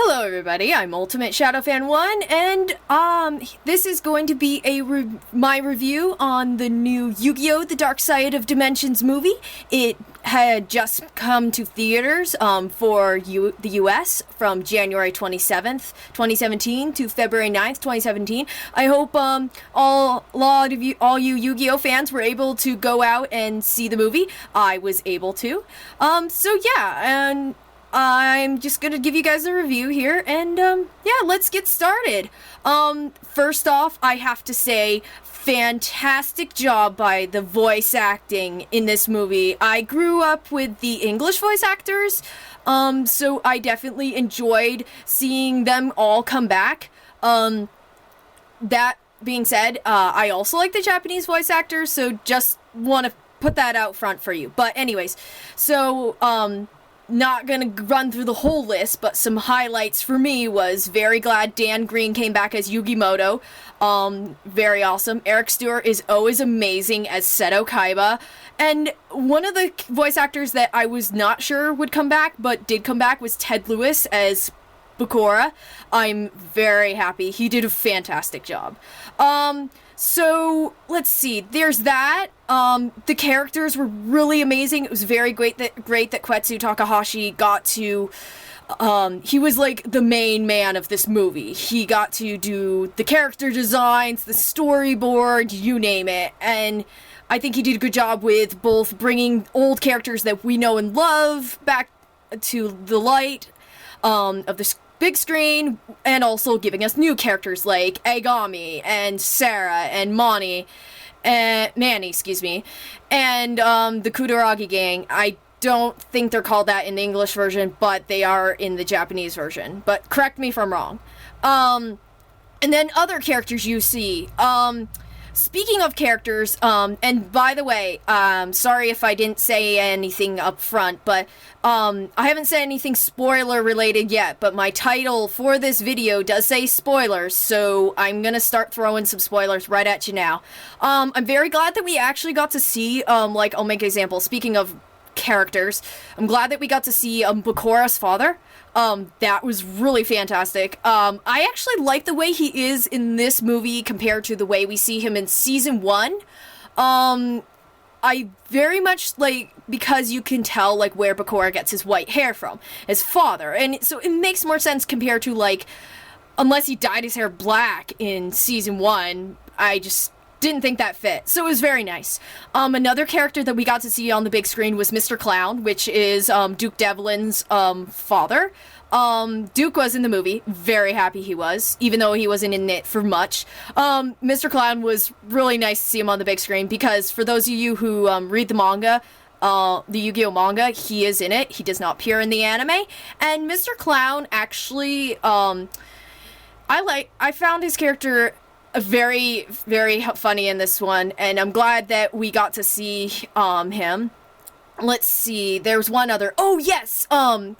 Hello everybody, I'm Ultimate Shadow Fan 1, and this is going to be my review on the new Yu-Gi-Oh! The Darkside of Dimensions movie. It had just come to theaters for the US from January 27th, 2017 to February 9th, 2017. I hope all you Yu-Gi-Oh! Fans were able to go out and see the movie. I was able to. So yeah, and I'm just gonna give you guys a review here, and yeah, let's get started. First off, I have to say, fantastic job by the voice acting in this movie. I grew up with the English voice actors, so I definitely enjoyed seeing them all come back. That being said, I also like the Japanese voice actors, so just want to put that out front for you. But anyways, so, not gonna run through the whole list, but some highlights for me was very glad Dan Green came back as Yugimoto. Very awesome. Eric Stewart is always amazing as Seto Kaiba. And one of the voice actors that I was not sure would come back, but did come back, was Ted Lewis as Bakura. I'm very happy. He did a fantastic job. So, let's see, there's that. The characters were really amazing. It was very great that Quetsu Takahashi got to, he was like the main man of this movie. He got to do the character designs, the storyboard, you name it, and I think he did a good job with both bringing old characters that we know and love back to the light, of the big screen, and also giving us new characters like Agami and Sarah and Manny, and the Kudaragi gang. I don't think they're called that in the English version, but they are in the Japanese version. But correct me if I'm wrong. And then other characters you see. Speaking of characters, and by the way, sorry if I didn't say anything up front, but I haven't said anything spoiler related yet, but my title for this video does say spoilers, so I'm gonna start throwing some spoilers right at you now. I'm very glad that we actually got to see, like, I'll make an example. Speaking of characters, I'm glad that we got to see Bakura's father. That was really fantastic. I actually like the way he is in this movie compared to the way we see him in season 1. I very much like, because you can tell, like, where Bakura gets his white hair from, his father, and so it makes more sense compared to, like, unless he dyed his hair black in season 1, I just didn't think that fit. So it was very nice. Another character that we got to see on the big screen was Mr. Clown, which is Duke Devlin's father. Duke was in the movie. Very happy he was, even though he wasn't in it for much. Mr. Clown was really nice to see him on the big screen, because for those of you who read the manga, the Yu-Gi-Oh! Manga, he is in it. He does not appear in the anime. And Mr. Clown actually, I found his character very, very funny in this one, and I'm glad that we got to see him. Let's see, there's one other. Oh yes, I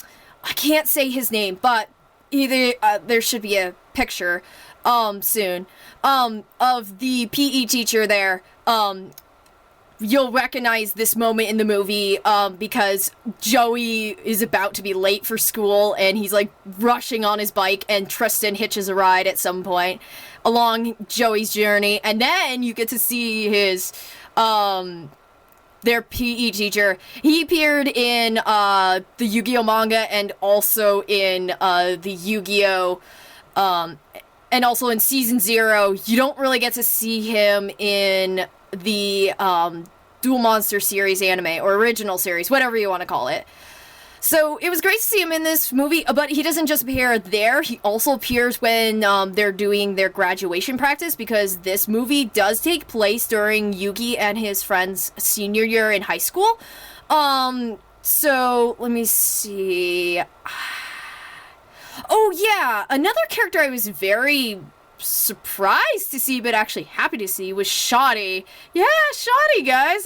can't say his name, but either there should be a picture soon of the PE teacher there. You'll recognize this moment in the movie, because Joey is about to be late for school, and he's, like, rushing on his bike, and Tristan hitches a ride at some point along Joey's journey, and then you get to see his, their PE teacher. He appeared in, the Yu-Gi-Oh! Manga, and also in, the Yu-Gi-Oh! And also in Season 0. You don't really get to see him in the Duel Monster series anime, or original series, whatever you want to call it. So it was great to see him in this movie, but he doesn't just appear there, he also appears when they're doing their graduation practice, because this movie does take place during Yugi and his friend's senior year in high school. So let me see. Oh yeah, another character I was very surprised to see, but actually happy to see, was Shoddy. Yeah, Shoddy, guys,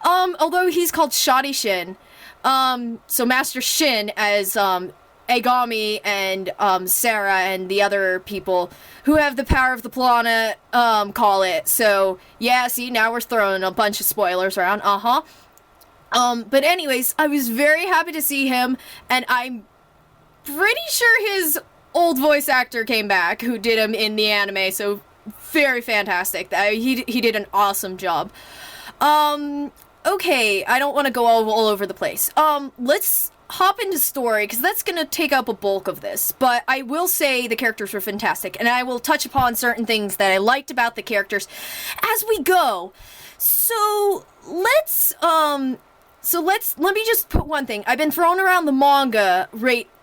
although he's called Shoddy Shin. So Master Shin as, Agami and, Sarah and the other people who have the power of the planet, call it. So, yeah, see, now we're throwing a bunch of spoilers around, But anyways, I was very happy to see him, and I'm pretty sure his old voice actor came back who did him in the anime, so very fantastic. He did an awesome job. Okay, I don't want to go all over the place. Let's hop into story, because that's going to take up a bulk of this, but I will say the characters were fantastic, and I will touch upon certain things that I liked about the characters as we go. So, let me just put one thing. I've been throwing around the manga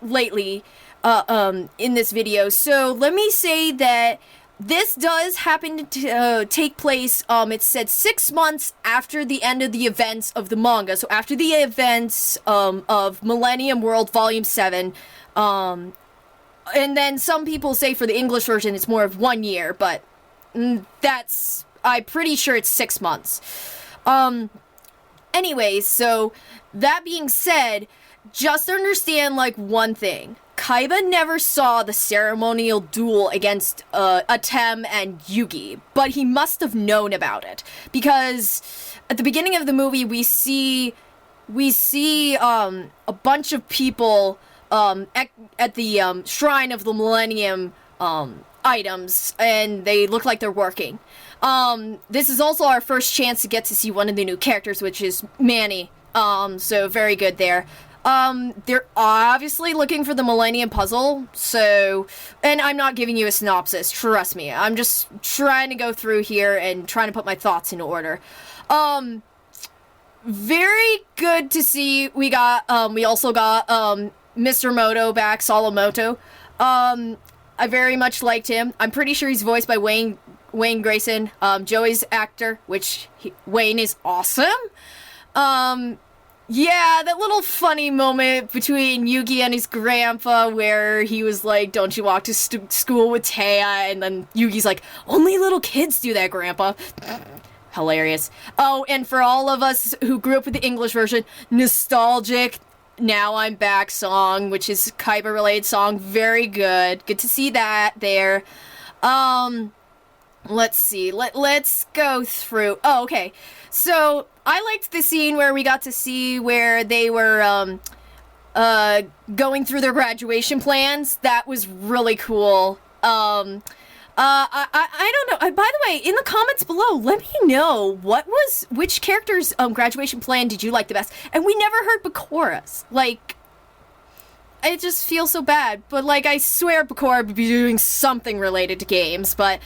lately, in this video, so let me say that this does happen to take place, it said 6 months after the end of the events of the manga. So after the events of Millennium World Volume 7. And then some people say for the English version it's more of 1 year, but I'm pretty sure it's 6 months. Anyways, so that being said, just understand, like, one thing. Kaiba never saw the ceremonial duel against Atem and Yugi, but he must have known about it, because at the beginning of the movie we see a bunch of people at the Shrine of the Millennium items, and they look like they're working. This is also our first chance to get to see one of the new characters, which is Manny. So very good there. They're obviously looking for the Millennium Puzzle, so, and I'm not giving you a synopsis, trust me, I'm just trying to go through here and trying to put my thoughts in order. Very good to see, we also got, Mr. Moto back, Solomoto. I very much liked him. I'm pretty sure he's voiced by Wayne Grayson, Joey's actor, Wayne is awesome. Yeah, that little funny moment between Yugi and his grandpa where he was like, don't you walk to school with Taya? And then Yugi's like, only little kids do that, grandpa. Hilarious. Oh, and for all of us who grew up with the English version, nostalgic Now I'm Back song, which is Kaiba-related song. Very good. Good to see that there. Let's see. Let's go through. Oh, okay. So, I liked the scene where we got to see where they were, going through their graduation plans. That was really cool. I don't know. By the way, in the comments below, let me know which character's, graduation plan did you like the best? And we never heard Bakura's. Like, I just feel so bad. But, like, I swear Bakura would be doing something related to games, but,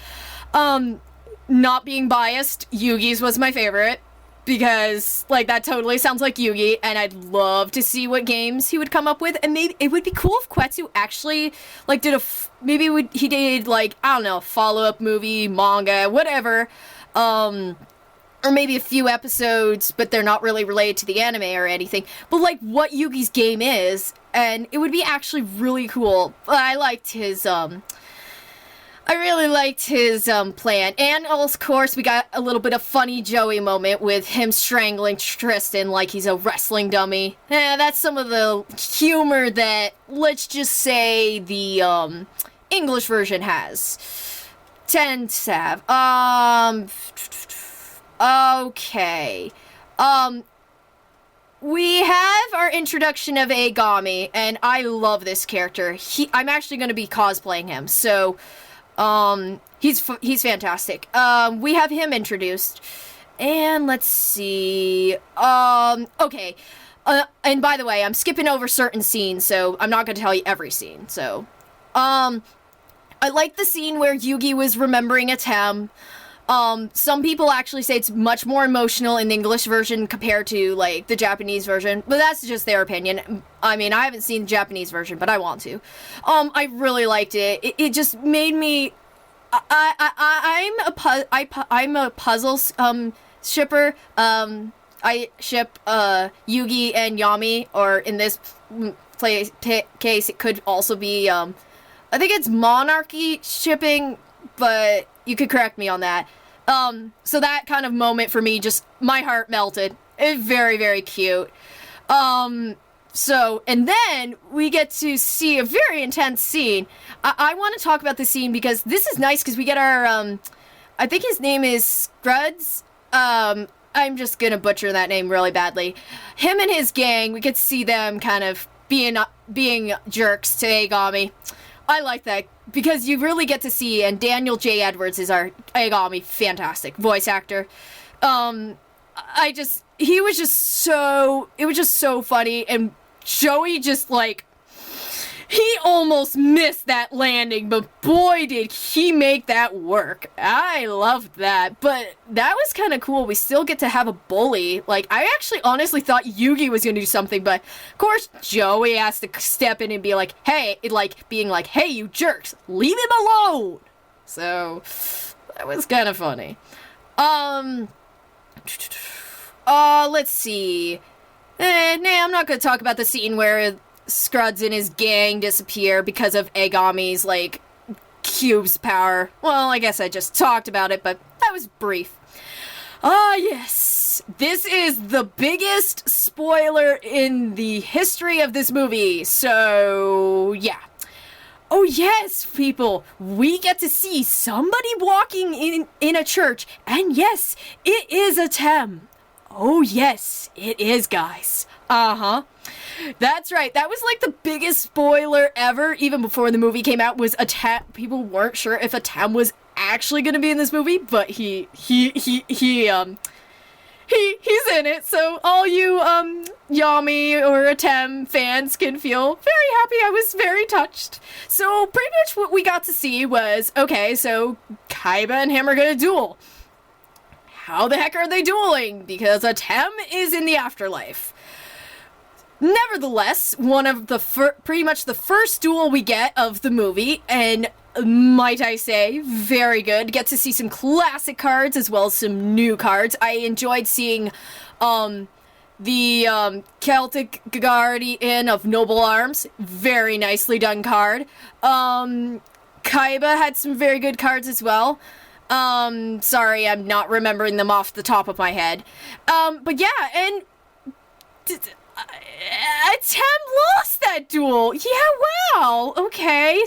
not being biased, Yugi's was my favorite, because, like, that totally sounds like Yugi, and I'd love to see what games he would come up with, and maybe it would be cool if Quetsu actually, like, he did, like, I don't know, a follow-up movie, manga, whatever, or maybe a few episodes, but they're not really related to the anime or anything, but, like, what Yugi's game is, and it would be actually really cool. I liked his, I really liked his plan. And, of course, we got a little bit of funny Joey moment with him strangling Tristan like he's a wrestling dummy. That's some of the humor that, let's just say, the English version tends to have. Okay. We have our introduction of Agami, and I love this character. I'm actually going to be cosplaying him, so... he's fantastic. We have him introduced, and let's see, okay, and by the way, I'm skipping over certain scenes, so I'm not gonna tell you every scene, so, I like the scene where Yugi was remembering Atem. Some people actually say it's much more emotional in the English version compared to, like, the Japanese version, but that's just their opinion. I mean, I haven't seen the Japanese version, but I want to. I really liked it. It just made me... I'm a puzzle, shipper. I ship, Yugi and Yami, or in this case, it could also be, I think it's Monarchy shipping, but you could correct me on that. So that kind of moment for me, just, my heart melted. It's very, very cute. So, and then we get to see a very intense scene. I want to talk about the scene because this is nice because we get our, I think his name is Scruds. I'm just gonna butcher that name really badly. Him and his gang, we get to see them kind of being jerks to Agami. I like that because you really get to see, and Daniel J. Edwards is our Agami, fantastic voice actor. It was just so funny, and Joey just like, he almost missed that landing, but boy did he make that work. I loved that, but that was kind of cool. We still get to have a bully. Like, I actually honestly thought Yugi was going to do something, but of course Joey has to step in and be like, hey, hey, you jerks, leave him alone. So, that was kind of funny. Let's see. I'm not going to talk about the scene where Scruggs and his gang disappear because of Agami's, like, cube's power. Well, I guess I just talked about it, but that was brief. Yes. This is the biggest spoiler in the history of this movie, so, yeah. Oh, yes, people, we get to see somebody walking in a church, and yes, it is a Tem. Oh, yes, it is, guys. Uh-huh. That's right. That was like the biggest spoiler ever, even before the movie came out, was Tem. People weren't sure if a Tem was actually going to be in this movie, but he's in it. So all you Yami or Tem fans can feel very happy. I was very touched. So pretty much what we got to see was, okay, so Kaiba and him are going to duel. How the heck are they dueling? Because a Tem is in the afterlife. Nevertheless, one of the pretty much the first duel we get of the movie, and might I say, very good. Get to see some classic cards as well as some new cards. I enjoyed seeing the Celtic Guardian of Noble Arms. Very nicely done card. Kaiba had some very good cards as well. Sorry, I'm not remembering them off the top of my head. But yeah, and Tem lost that duel. Yeah, wow. Okay.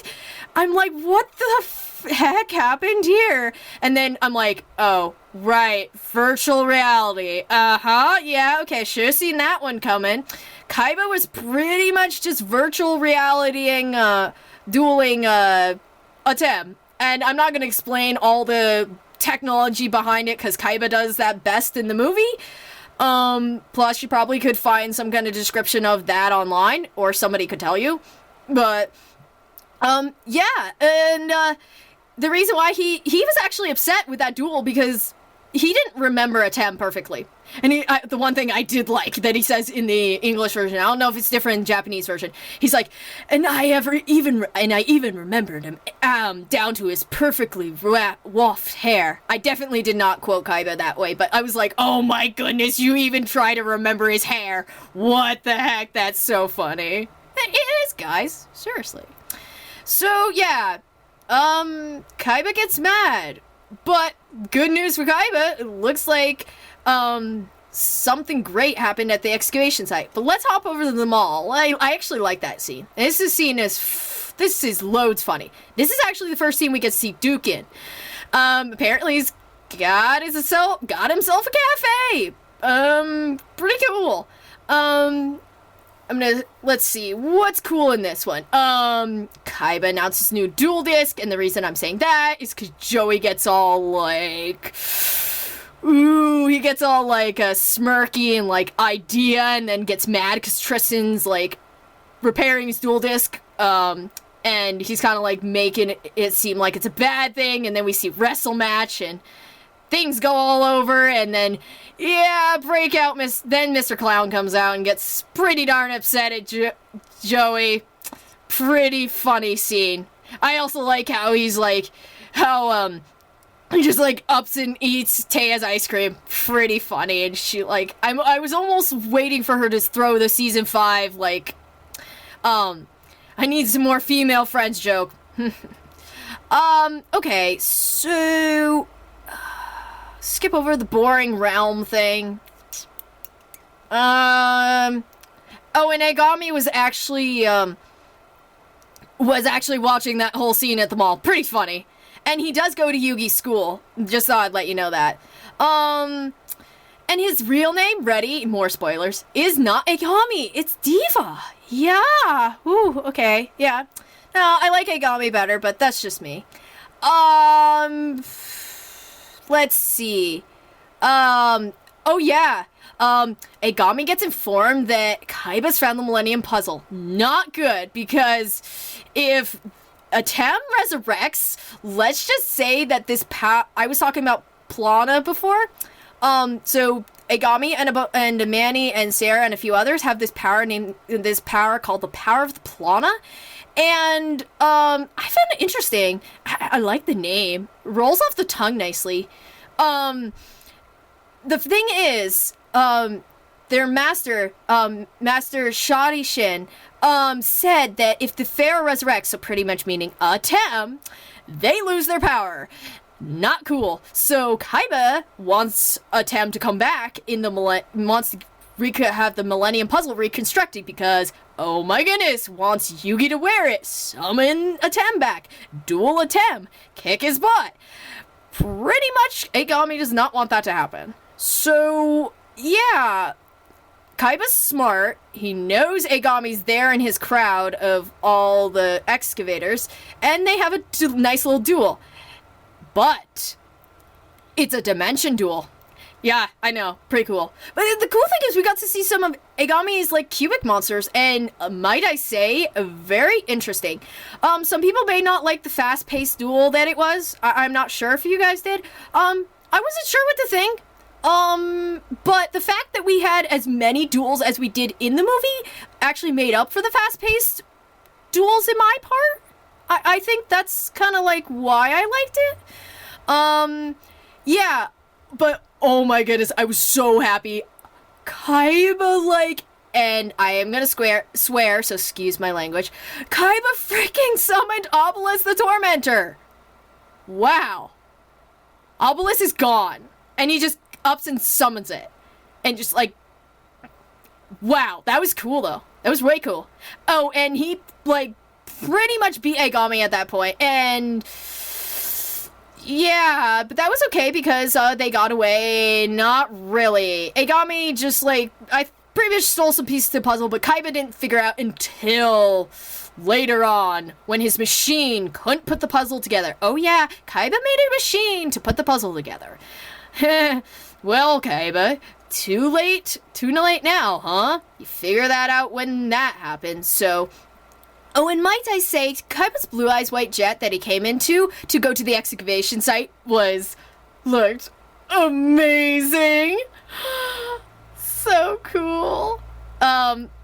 I'm like, what the heck happened here? And then I'm like, oh, right. Virtual reality. Uh-huh. Yeah, okay. Should have seen that one coming. Kaiba was pretty much just virtual realitying, dueling, a Tem. And I'm not going to explain all the technology behind it, because Kaiba does that best in the movie. Plus you probably could find some kind of description of that online, or somebody could tell you. But, yeah, and, the reason why he was actually upset with that duel, because he didn't remember a Tem perfectly. And the one thing I did like that he says in the English version, I don't know if it's different in the Japanese version, he's like, and I even remembered him, down to his perfectly waft hair. I definitely did not quote Kaiba that way, but I was like, oh my goodness, you even try to remember his hair. What the heck? That's so funny. It is, guys. Seriously. So, yeah. Kaiba gets mad. But, good news for Kaiba, it looks like, something great happened at the excavation site. But let's hop over to the mall. I actually like that scene. This is loads funny. This is actually the first scene we get to see Duke in. Apparently he's got himself a cafe. Pretty cool. Let's see, what's cool in this one? Kaiba announces new dual disc, and the reason I'm saying that is because Joey gets all, like, he gets all, like, smirky and, like, idea, and then gets mad because Tristan's, like, repairing his dual disc, and he's kind of, like, making it seem like it's a bad thing, and then we see wrestle match, and things go all over, and then, yeah, breakout, then Mr. Clown comes out and gets pretty darn upset at Joey. Pretty funny scene. I also like how he's like, he just, like, ups and eats Taya's ice cream. Pretty funny, and she, like, I was almost waiting for her to throw the season 5, like, I need some more female friends joke. Okay, so skip over the boring realm thing. Oh, and Agami was actually watching that whole scene at the mall. Pretty funny. And he does go to Yugi's school. Just thought I'd let you know that. And his real name, ready, more spoilers, is not Agami. It's Diva. Yeah. Ooh, okay. Yeah. No, I like Agami better, but that's just me. Let's see. Oh yeah. Agami gets informed that Kaiba's found the Millennium Puzzle. Not good, because if Atem resurrects, let's just say that this I was talking about Plana before. So Agami and Manny and Sarah and a few others have this power called the Power of the Plana. And, I found it interesting. I like the name. Rolls off the tongue nicely. The thing is, their master, Master Shoddy-shin, said that if the Pharaoh resurrects, so pretty much meaning Atem, they lose their power. Not cool. So Kaiba wants Atem to come back wants to have the Millennium Puzzle reconstructed because, oh my goodness, wants Yugi to wear it, summon Atem back, duel Atem, kick his butt. Pretty much, Agami does not want that to happen. So, yeah, Kaiba's smart. He knows Agami's there in his crowd of all the excavators, and they have a nice little duel. But it's a dimension duel. Yeah, I know. Pretty cool. But the cool thing is we got to see some of Agami's, like, cubic monsters, and might I say, very interesting. Some people may not like the fast-paced duel that it was. I'm not sure if you guys did. I wasn't sure what to think. But the fact that we had as many duels as we did in the movie actually made up for the fast-paced duels in my part. I think that's kind of, like, why I liked it. Yeah, but oh my goodness, I was so happy. Kaiba, like, and I am gonna swear, so excuse my language. Kaiba freaking summoned Obelisk the Tormentor. Wow. Obelisk is gone. And he just ups and summons it. And just, like, wow, that was cool, though. That was way cool. Oh, and he, like, pretty much beat Agami at that point, and yeah, but that was okay because they got away. Not really. Agami just, like, I pretty much stole some pieces of the puzzle, but Kaiba didn't figure out until later on when his machine couldn't put the puzzle together. Oh yeah, Kaiba made a machine to put the puzzle together. Well, Kaiba, too late now, huh? You figure that out when that happens, so. Oh, and might I say, Kaiba's Blue Eyes White Jet that he came into to go to the excavation site looked amazing. So cool.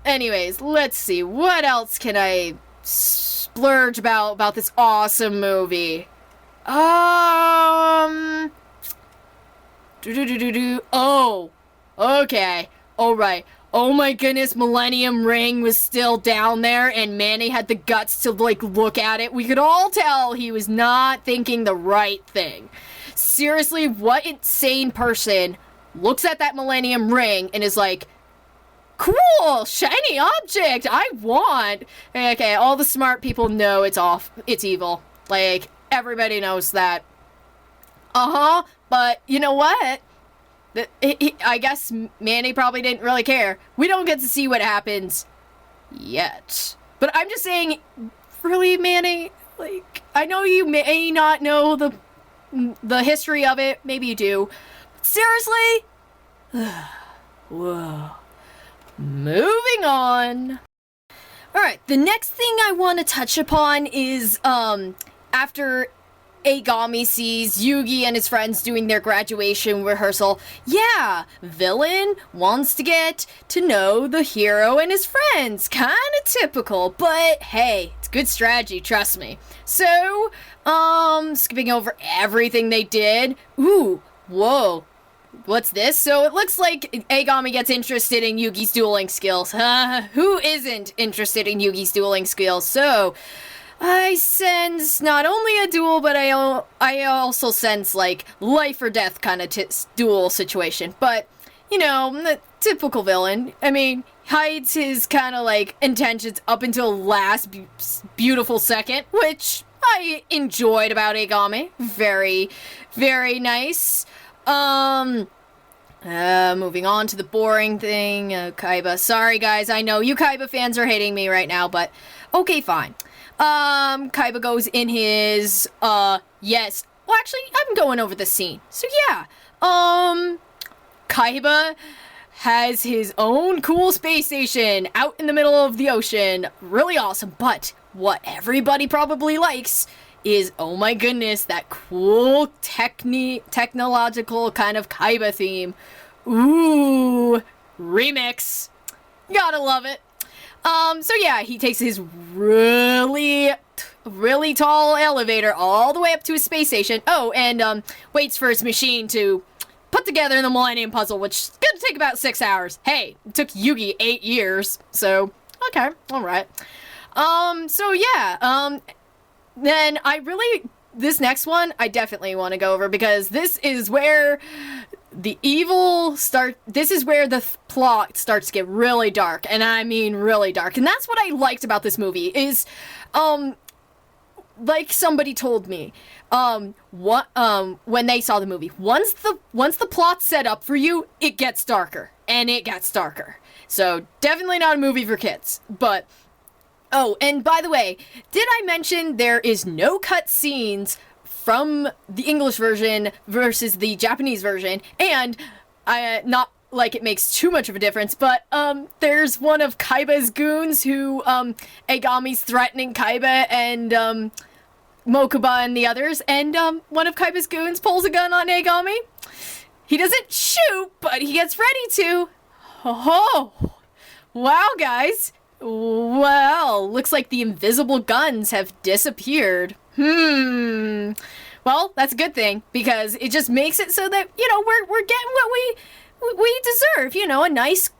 Anyways, let's see. What else can I splurge about this awesome movie? Oh, okay. Alright. Oh my goodness, Millennium Ring was still down there, and Manny had the guts to, like, look at it. We could all tell he was not thinking the right thing. Seriously, what insane person looks at that Millennium Ring and is like, cool, shiny object, I want. Okay, all the smart people know it's evil. Like, everybody knows that. But you know what? I guess Manny probably didn't really care. We don't get to see what happens yet. But I'm just saying, really, Manny? Like, I know you may not know the history of it. Maybe you do. But seriously? Whoa. Moving on. Alright, the next thing I want to touch upon is, after Agami sees Yugi and his friends doing their graduation rehearsal. Yeah, villain wants to get to know the hero and his friends. Kinda typical, but hey, it's good strategy, trust me. So, skipping over everything they did. Ooh, whoa. What's this? So it looks like Agami gets interested in Yugi's dueling skills. Who isn't interested in Yugi's dueling skills? So I sense not only a duel, but I also sense, like, life or death kind of duel situation. But, you know, the typical villain. I mean, hides his kind of, like, intentions up until last beautiful second, which I enjoyed about Agami. Very, very nice. Moving on to the boring thing. Kaiba. Sorry, guys. I know you Kaiba fans are hating me right now, but okay, fine. Kaiba goes in his, yes. Well, actually, I'm going over the scene. So, yeah. Kaiba has his own cool space station out in the middle of the ocean. Really awesome. But what everybody probably likes is, oh my goodness, that cool technological kind of Kaiba theme. Ooh, remix. Gotta love it. So yeah, he takes his really tall elevator all the way up to his space station. Oh, and waits for his machine to put together the Millennium Puzzle, which is gonna take about 6 hours. Hey, it took Yugi 8 years, so okay, alright. So yeah, then this next one, I definitely want to go over, because this is where this is where the plot starts to get really dark, and I mean really dark, and that's what I liked about this movie, is, like somebody told me, when they saw the movie, once the plot's set up for you, it gets darker, and it gets darker. So, definitely not a movie for kids, but, oh, and by the way, did I mention there is no cut scenes from the English version versus the Japanese version, and not like it makes too much of a difference, but there's one of Kaiba's goons who Agami's threatening Kaiba and Mokuba and the others, and one of Kaiba's goons pulls a gun on Agami. He doesn't shoot, but he gets ready to. Oh, wow, guys. Well, looks like the invisible guns have disappeared. Well, that's a good thing, because it just makes it so that, you know, we're getting what we deserve, you know, a nice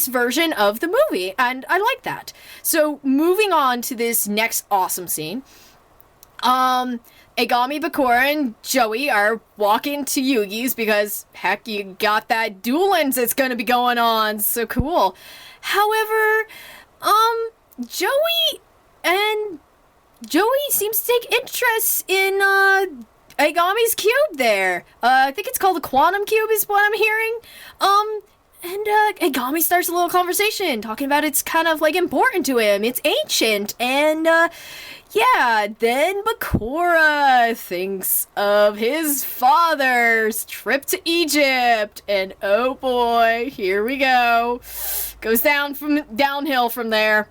version of the movie, and I like that. So, moving on to this next awesome scene, Agami, Bakura, and Joey are walking to Yugi's because, heck, you got that duel lens that's gonna be going on, so cool. However, Joey seems to take interest in, Agami's cube there. I think it's called the Quantum Cube is what I'm hearing. And Agami starts a little conversation, talking about it's kind of, like, important to him. It's ancient, and, yeah, then Bakura thinks of his father's trip to Egypt, and oh boy, here we go. Goes downhill from there.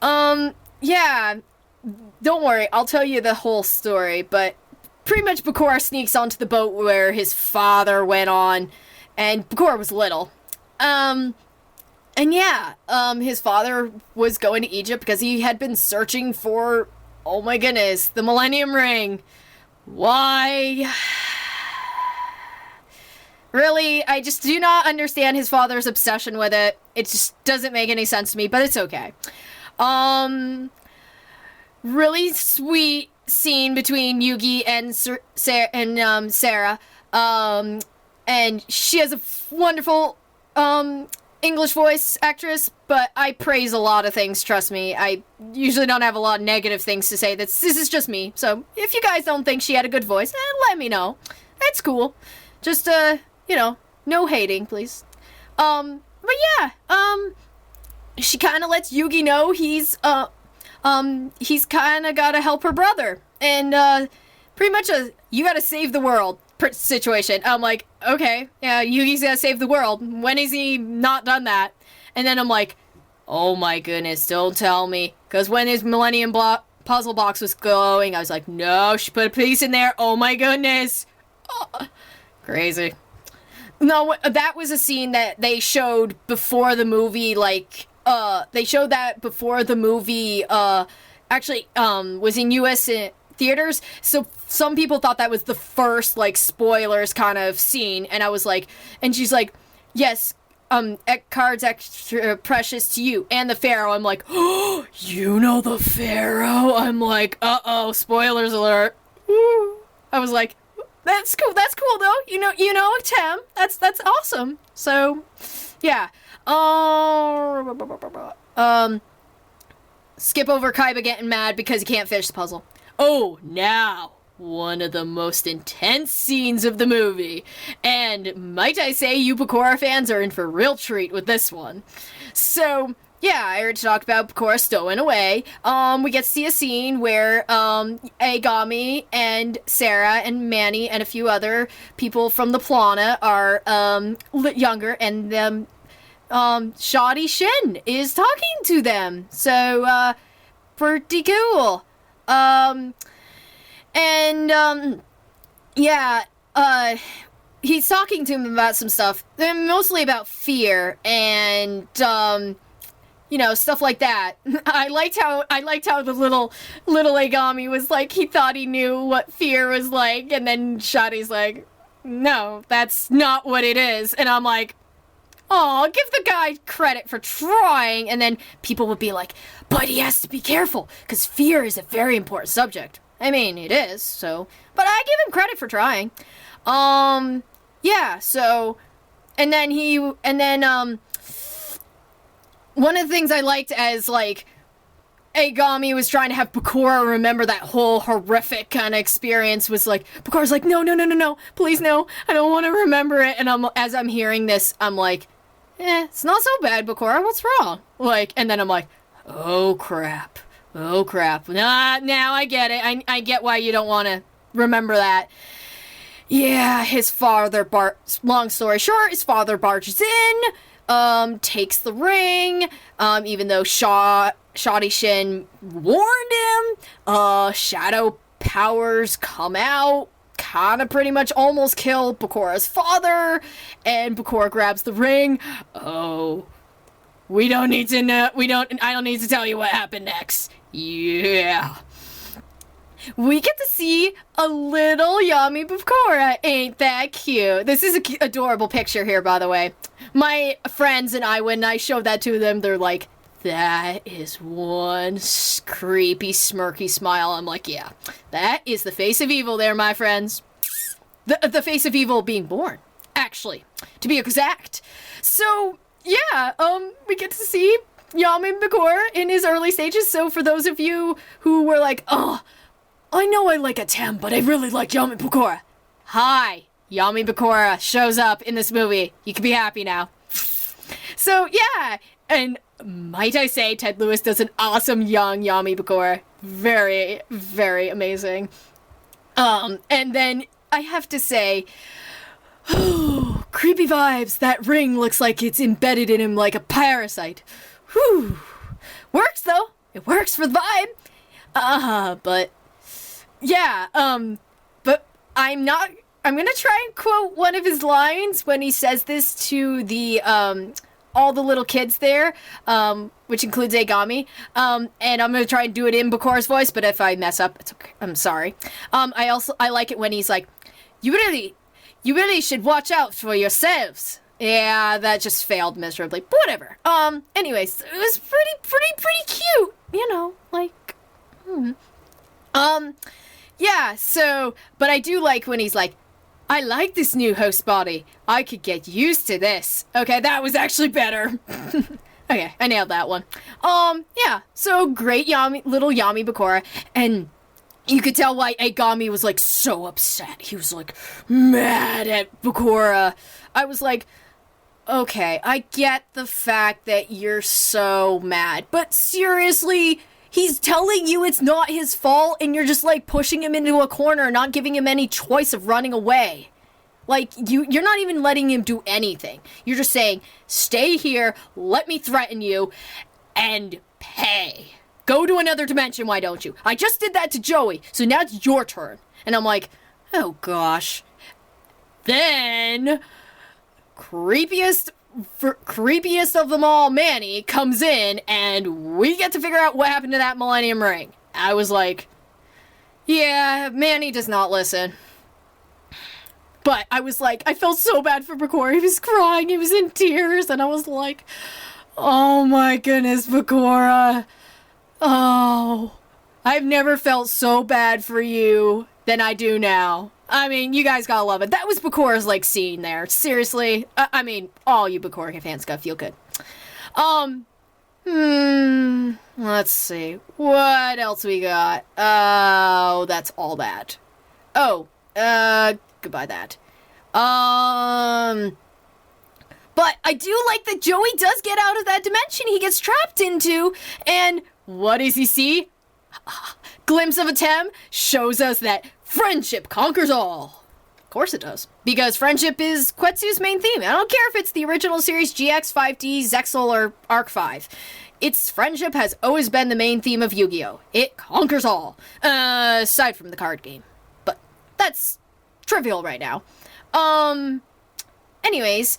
Yeah, don't worry, I'll tell you the whole story, but pretty much Bakura sneaks onto the boat where his father went on, and Bakura was little. And yeah, his father was going to Egypt because he had been searching for, oh my goodness, the Millennium Ring. Why? Really, I just do not understand his father's obsession with it. It just doesn't make any sense to me, but it's okay. Really sweet scene between Yugi and Sarah. And she has a wonderful, English voice actress, but I praise a lot of things, trust me. I usually don't have a lot of negative things to say. This is just me. So, if you guys don't think she had a good voice, let me know. That's cool. Just, you know, no hating, please. But yeah, she kind of lets Yugi know he's kind of got to help her brother. And, pretty much you gotta save the world situation. I'm like, okay, yeah, Yugi's gotta save the world. When has he not done that? And then I'm like, oh my goodness, don't tell me. Because when his Millennium Puzzle box was glowing, I was like, no, she put a piece in there. Oh my goodness. Oh, crazy. No, that was a scene that they showed before the movie, like, they showed that before the movie, actually, was in U.S. theaters, so some people thought that was the first, like, spoilers kind of scene, and I was like, and she's like, yes, cards extra precious to you, and the Pharaoh. I'm like, oh, you know the Pharaoh? I'm like, uh-oh, spoilers alert. Woo. I was like, that's cool though, you know, Tim, that's awesome. So, yeah, skip over Kaiba getting mad because he can't finish the puzzle. Oh, now one of the most intense scenes of the movie. And might I say, you Bakura fans are in for a real treat with this one. So, yeah, I already talked about Bakura stowing away. We get to see a scene where, Agami and Sarah and Manny and a few other people from the Plana are, younger, and, Shoddy Shin is talking to them. So, pretty cool. He's talking to him about some stuff, mostly about fear and, stuff like that. I liked how the little Agami was like, he thought he knew what fear was like, and then Shadi's like, no, that's not what it is. And I'm like, oh, give the guy credit for trying. And then people would be like, but he has to be careful, because fear is a very important subject. I mean, it is, so, but I give him credit for trying. One of the things I liked as, like, Agami was trying to have Bakura remember that whole horrific kind of experience was like, Bakura's like, no, please no, I don't want to remember it. And as I'm hearing this, I'm like, it's not so bad, Bakura, what's wrong? Like, and then I'm like, oh crap. Now I get it. I get why you don't want to remember that. Yeah, his father, long story short, his father barges in, takes the ring, even though Shoddy Shin warned him, shadow powers come out, kinda pretty much almost kill Bakura's father, and Bakura grabs the ring. Oh, I don't need to tell you what happened next. Yeah. We get to see a little Yami Bakura. Ain't that cute? This is an adorable picture here, by the way. My friends and I, when I showed that to them, they're like, that is one creepy, smirky smile. I'm like, yeah, that is the face of evil there, my friends. The face of evil being born, actually, to be exact. So, yeah, we get to see Yami Bakura in his early stages. So for those of you who were like, oh, I know I like a Tem, but I really like Yami Bakura. Hi, Yami Bakura shows up in this movie. You can be happy now. So, yeah, and might I say, Ted Lewis does an awesome young Yami Bakura. Very, very amazing. And then I have to say, creepy vibes. That ring looks like it's embedded in him like a parasite. Whew. Works, though. It works for the vibe. But, yeah, but I'm gonna try and quote one of his lines when he says this to the, all the little kids there, which includes Agami, and I'm gonna try and do it in Bakura's voice, but if I mess up, it's okay. I'm sorry. I like it when he's like, you really should watch out for yourselves. Yeah, that just failed miserably. But whatever. Anyways, it was pretty cute. You know, like, yeah, so, but I do like when he's like, I like this new host body. I could get used to this. Okay, that was actually better. Okay, I nailed that one. Yeah, so great little Yami Bakura, and you could tell why Agami was, like, so upset. He was, like, mad at Bakura. I was like, okay, I get the fact that you're so mad, but seriously, he's telling you it's not his fault, and you're just, like, pushing him into a corner, not giving him any choice of running away. Like, you're not even letting him do anything. You're just saying, stay here, let me threaten you, and pay. Go to another dimension, why don't you? I just did that to Joey, so now it's your turn. And I'm like, oh gosh. Then, creepiest of them all, Manny, comes in, and we get to figure out what happened to that Millennium Ring. I was like, yeah, Manny does not listen. But I was like, I felt so bad for Bakura. He was crying, he was in tears, and I was like, oh my goodness, Bakura. Oh, I've never felt so bad for you than I do now. I mean, you guys gotta love it. That was Bakura's, like, scene there. Seriously. I mean, all you Bakura fans gotta feel good. Let's see. What else we got? Oh, that's all that. Oh, goodbye that. But I do like that Joey does get out of that dimension he gets trapped into, and what does he see? Glimpse of a Tem shows us that friendship conquers all. Of course it does. Because friendship is Quetsu's main theme. I don't care if it's the original series, GX, 5D, Zexal, or Arc 5. Its friendship has always been the main theme of Yu-Gi-Oh! It conquers all. Aside from the card game. But that's trivial right now. Anyways,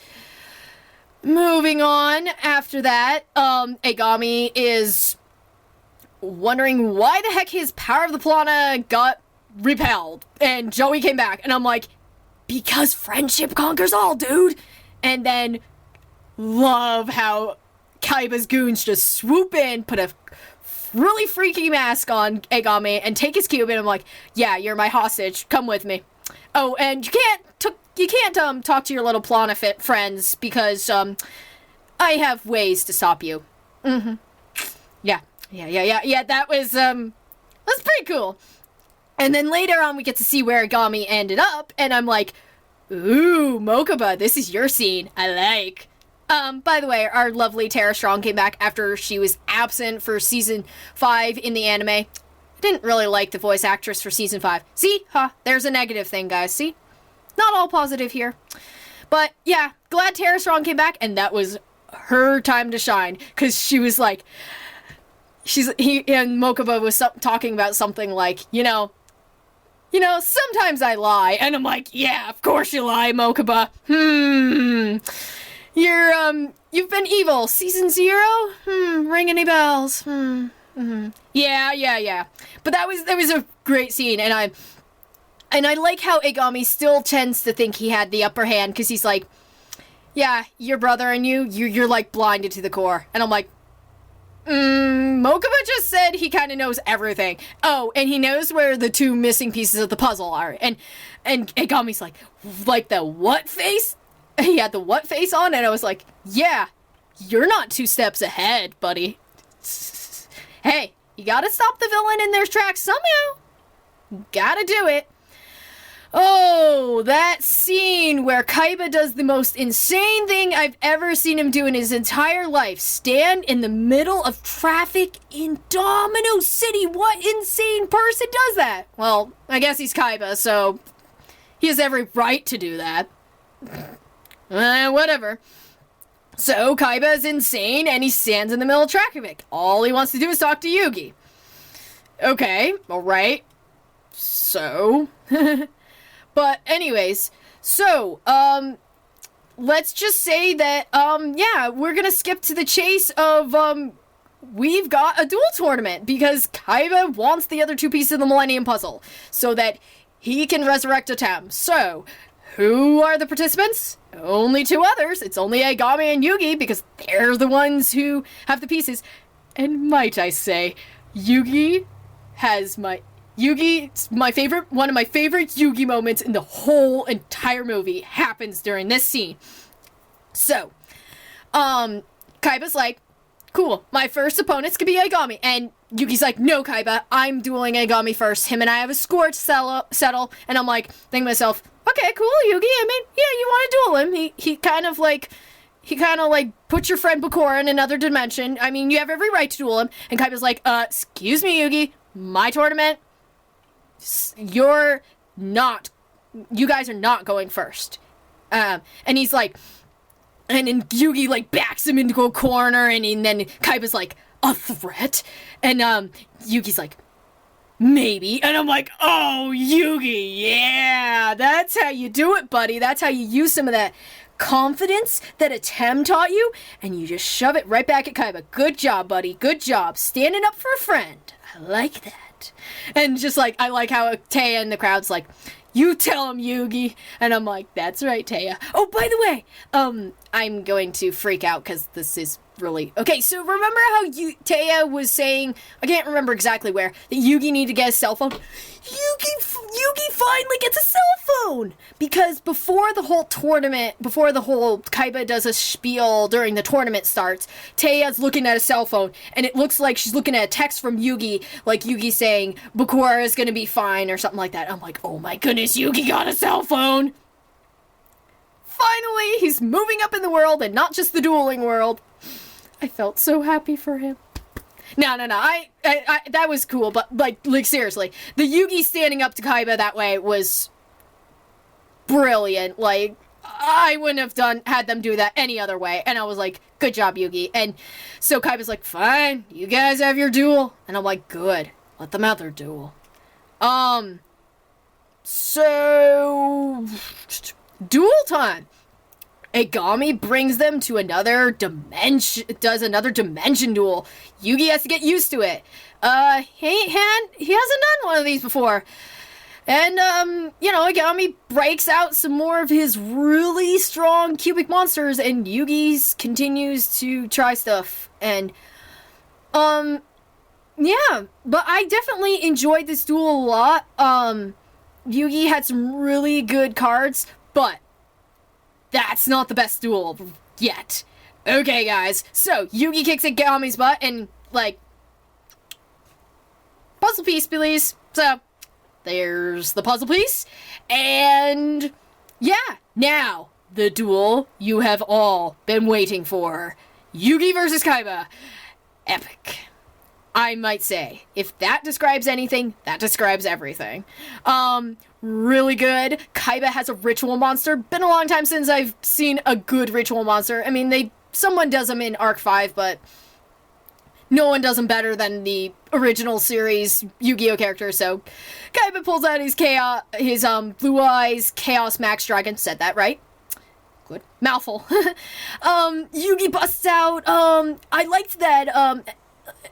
moving on after that, Agami is wondering why the heck his Power of the Plana got repelled. And Joey came back, and I'm like, because friendship conquers all, dude! And then, love how Kaiba's goons just swoop in, put a really freaky mask on Agami, and take his cube, and I'm like, yeah, you're my hostage, come with me. Oh, and you can't talk to your little Plana Fit friends, because, I have ways to stop you. Mm-hmm. Yeah, that was, that's pretty cool. And then later on, we get to see where Agami ended up, and I'm like, ooh, Mokuba, this is your scene. I like. By the way, our lovely Tara Strong came back after she was absent for season 5 in the anime. I didn't really like the voice actress for season 5. See? There's a negative thing, guys. See? Not all positive here. But, yeah, glad Tara Strong came back, and that was her time to shine, because she was like, and Mokuba was talking about something like, you know, sometimes I lie. And I'm like, yeah, of course you lie, Mokuba. You've been evil. Season 0? Ring any bells? Yeah. But that was a great scene, and I like how Agami still tends to think he had the upper hand, because he's like, yeah, your brother and you're like blinded to the core. And I'm like, Mokuba just said he kind of knows everything. Oh, and he knows where the 2 missing pieces of the puzzle are. And Agami's like the what face? He had the what face on, and I was like, yeah, you're not 2 steps ahead, buddy. Hey, you gotta stop the villain in their tracks somehow. Gotta do it. Oh, that scene where Kaiba does the most insane thing I've ever seen him do in his entire life. Stand in the middle of traffic in Domino City. What insane person does that? Well, I guess he's Kaiba, so he has every right to do that. Whatever. So, Kaiba is insane, and he stands in the middle of traffic. All he wants to do is talk to Yugi. Okay, alright. So... But anyways, so, let's just say that, yeah, we're gonna skip to the chase of, we've got a duel tournament, because Kaiba wants the other 2 pieces of the Millennium Puzzle, so that he can resurrect a Tem. So, who are the participants? Only 2 others. It's only Agami and Yugi, because they're the ones who have the pieces. And might I say, Yugi's my favorite, one of my favorite Yugi moments in the whole entire movie happens during this scene. So, Kaiba's like, cool, my first opponent's gonna be Agami. And Yugi's like, no, Kaiba, I'm dueling Agami first. Him and I have a score to settle. And I'm like, thinking to myself, okay, cool, Yugi. I mean, yeah, you want to duel him. He kind of like put your friend Bakura in another dimension. I mean, you have every right to duel him. And Kaiba's like, excuse me, Yugi, my tournament. You guys are not going first. And he's like, and then Yugi like backs him into a corner, and then Kaiba's like, a threat? And Yugi's like, maybe. And I'm like, oh, Yugi, yeah, that's how you do it, buddy. That's how you use some of that confidence that a Tem taught you, and you just shove it right back at Kaiba. Good job, buddy. Good job. Standing up for a friend. I like that. And just like, I like how Taya in the crowd's like, you tell him, Yugi. And I'm like, that's right, Taya. Oh, by the way, I'm going to freak out because this is really... Okay, so remember how Taya was saying, I can't remember exactly where, that Yugi needed to get a cell phone? Yugi finally gets a cell phone! Because before the whole Kaiba does a spiel during the tournament starts, Taya's looking at a cell phone, and it looks like she's looking at a text from Yugi, like Yugi saying, Bakura is gonna be fine, or something like that. I'm like, oh my goodness, Yugi got a cell phone! Finally, he's moving up in the world, and not just the dueling world. I felt so happy for him. No. I that was cool, but like seriously, the Yugi standing up to Kaiba that way was brilliant. Like, I wouldn't have had them do that any other way. And I was like, good job, Yugi. And so Kaiba's like, fine, you guys have your duel. And I'm like, good, let them have their duel. So duel time. Agami brings them to another dimension, does another dimension duel. Yugi has to get used to it. He hasn't done one of these before. And, Agami breaks out some more of his really strong cubic monsters, and Yugi continues to try stuff. And, yeah, but I definitely enjoyed this duel a lot. Yugi had some really good cards, but that's not the best duel yet. Okay, guys. So, Yugi kicks Agami's butt and, like, puzzle piece, please. So, there's the puzzle piece. And, yeah, now, the duel you have all been waiting for. Yugi versus Kaiba. Epic. I might say. If that describes anything, that describes everything. Really good. Kaiba has a ritual monster. Been a long time since I've seen a good ritual monster. I mean, someone does them in Arc 5, but no one does them better than the original series Yu-Gi-Oh character. So Kaiba pulls out his Blue Eyes Chaos Max Dragon. Said that right? Good. Mouthful. Yugi busts out. I liked that.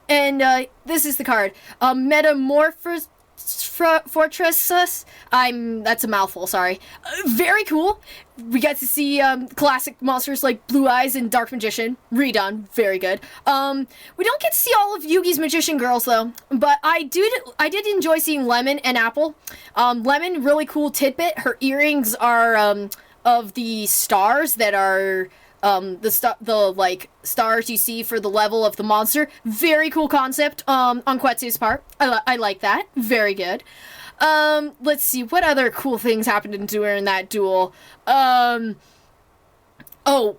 And this is the card. Metamorphosis Fortress. That's a mouthful, sorry. Very cool. We get to see classic monsters like Blue Eyes and Dark Magician redone. Very good. We don't get to see all of Yugi's magician girls though, but I did enjoy seeing Lemon and Apple. Lemon, really cool tidbit. Her earrings are of the stars that are the stars you see for the level of the monster. Very cool concept on Quetsu's part. I like that. Very good. Let's see, what other cool things happened during that duel? Oh,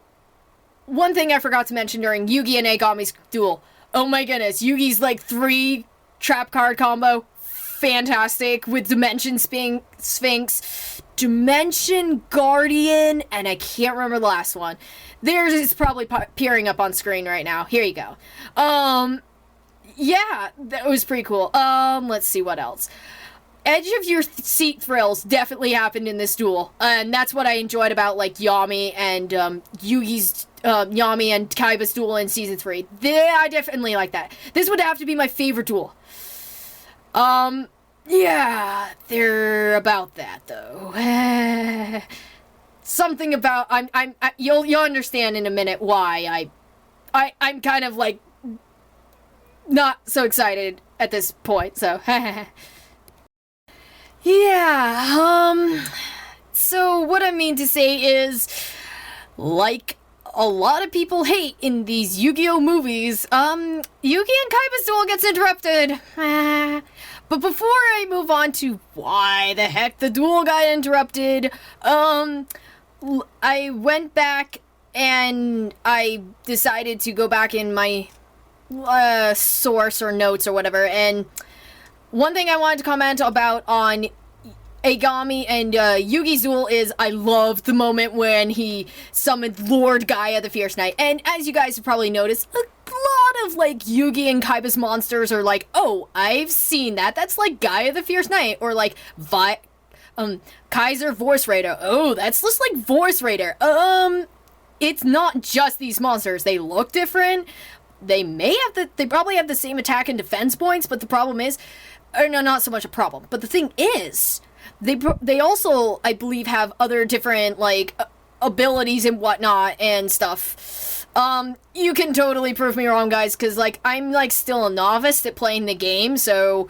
one thing I forgot to mention during Yugi and Agami's duel. Oh my goodness, Yugi's 3 trap card combo. Fantastic, with Dimension Sphinx, Dimension Guardian, and I can't remember the last one. Theirs is probably peering up on screen right now. Here you go. Yeah, that was pretty cool. Let's see what else. Edge of your seat thrills definitely happened in this duel, and that's what I enjoyed about Yami and Yami and Kaiba's duel in season 3. I definitely like that. This would have to be my favorite duel. Yeah, they're about that though. Something about you'll understand in a minute why I'm kind of not so excited at this point. So yeah. So what I mean to say is, like a lot of people hate in these Yu-Gi-Oh movies, Yugi and Kaiba's duel gets interrupted. But before I move on to why the heck the duel got interrupted, I went back and I decided to go back in my source or notes or whatever, and one thing I wanted to comment about on Agami and Yugi's duel is I loved the moment when he summoned Lord Gaia the Fierce Knight. And as you guys have probably noticed, a lot of Yugi and Kaiba's monsters are oh, I've seen that. That's Gaia the Fierce Knight. Or Kaiser Voice Raider. Oh, that's just Voice Raider. It's not just these monsters. They look different. They probably have the same attack and defense points, but the problem is, or no, not so much a problem, but the thing is, they also, I believe, have other different, abilities and whatnot and stuff. You can totally prove me wrong, guys, because, like, I'm, like, still a novice at playing the game, so,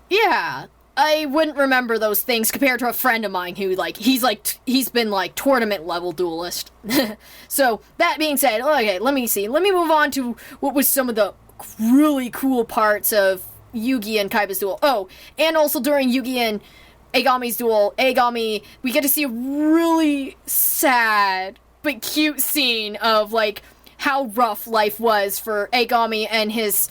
yeah, I wouldn't remember those things compared to a friend of mine who, like, he's been, like, tournament-level duelist. So, that being said, okay, let me move on to what was some of the really cool parts of Yugi and Kaiba's duel. Oh, and also during Yugi and Agami's duel, we get to see a really sad but cute scene of, like, how rough life was for Agami and his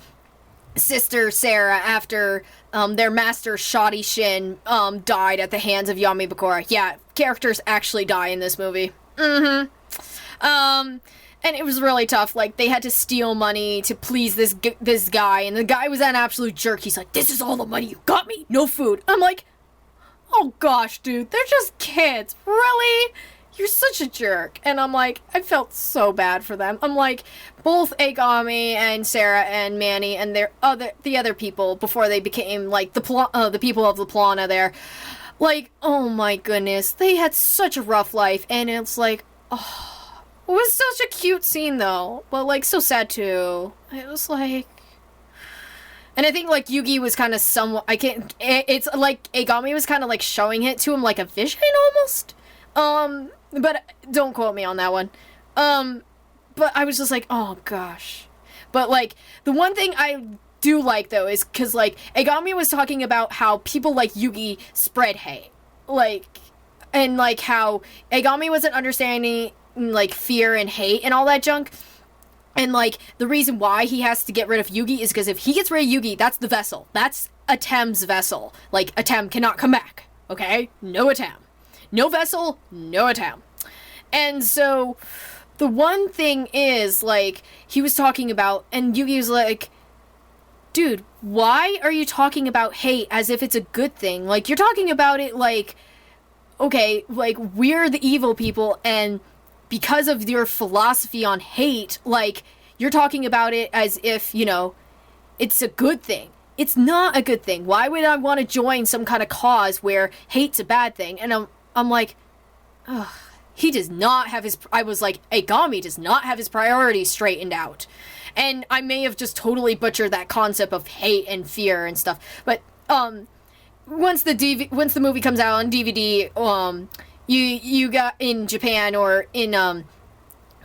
sister Sarah after their master Shoddy Shin died at the hands of Yami Bakura. Yeah, characters actually die in this movie. And it was really tough. Like, they had to steal money to please this guy, and the guy was an absolute jerk. He's like, "This is all the money you got me, no food." I'm like, oh gosh, dude, they're just kids. Really? You're such a jerk. And I'm like, I felt so bad for them. I'm like, both Agami and Sarah and Manny and the other people before they became, like, the people of La Plana there. Like, oh my goodness, they had such a rough life, and it's like, oh, it was such a cute scene though, but, like, so sad too. It was like, and I think, like, Yugi was kind of somewhat, it's like Agami was kind of, like, showing it to him like a vision almost. But don't quote me on that one. But I was just like, oh gosh. But, like, the one thing I do like, though, is because, like, Agami was talking about how people like Yugi spread hate. Like, and, like, how Agami wasn't understanding, like, fear and hate and all that junk. And, like, the reason why he has to get rid of Yugi is because if he gets rid of Yugi, that's the vessel. That's Atem's vessel. Like, Atem cannot come back. Okay? No Atem. No vessel, no Atem. And so, the one thing is, like, he was talking about, and Yugi was like, dude, why are you talking about hate as if it's a good thing? Like, you're talking about it like, okay, like, we're the evil people, and because of your philosophy on hate, like, you're talking about it as if, you know, it's a good thing. It's not a good thing. Why would I want to join some kind of cause where hate's a bad thing? And I'm like, ugh, he does not have his, I was like, Agami does not have his priorities straightened out. And I may have just totally butchered that concept of hate and fear and stuff. But, once the movie comes out on DVD, you got in Japan or in,